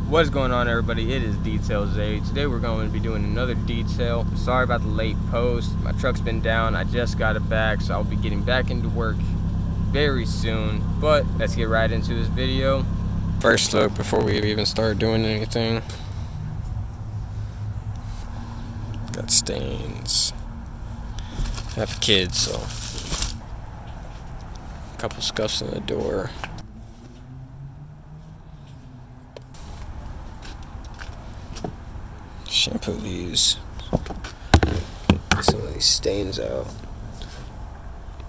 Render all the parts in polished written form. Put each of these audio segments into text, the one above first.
What's going on, everybody? It is Detail Zay. Today we're going to be doing another detail. Sorry about the late post. My truck's been down. I just got it back, so I'll be getting back into work very soon. But let's get right into this video. First look before we even start doing anything. Got stains. I have kids, so a couple scuffs in the door. Shampoo these. Get some of these stains out.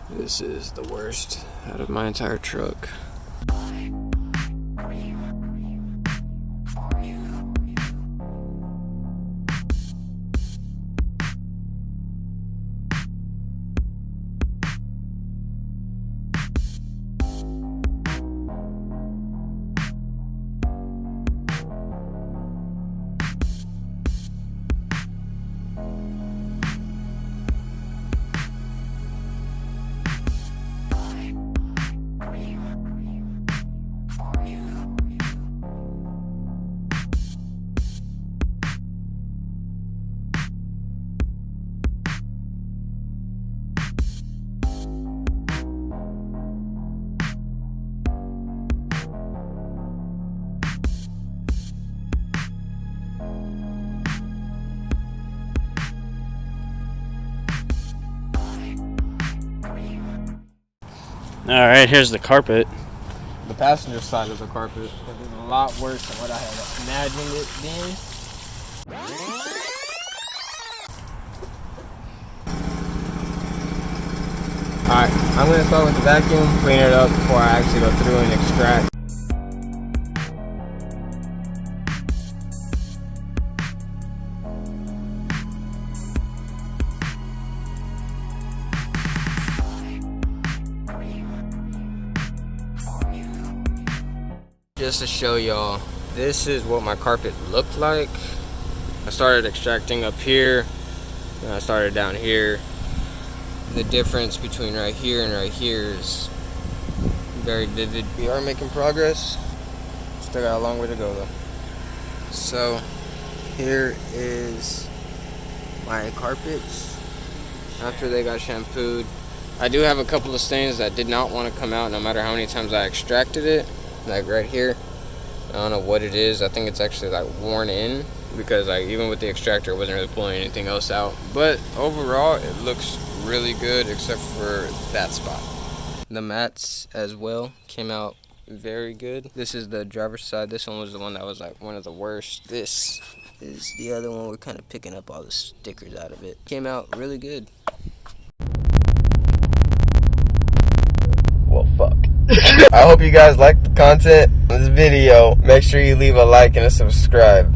This is the worst out of my entire truck. Alright, here's the carpet. The passenger side of the carpet is a lot worse than what I had imagined it being. Alright, I'm going to start with the vacuum, clean it up before I actually go through and extract. Just to show y'all, this is what my carpet looked like. I started extracting up here, and I started down here. The difference between right here and right here is very vivid. We are making progress. Still got a long way to go though. So here is my carpets after they got shampooed. I do have a couple of stains that did not want to come out no matter how many times I extracted it. Like right here, I don't know what it is. I think it's actually like worn in because like even with the extractor it wasn't really pulling anything else out. But overall it looks really good except for that spot. The mats as well came out very good. This is the driver's side. This one was the one that was like one of the worst. This is the other one. We're kind of picking up all the stickers out of it. Came out really good. Well, fuck. I hope you guys liked the content of this video. Make sure you leave a like and a subscribe.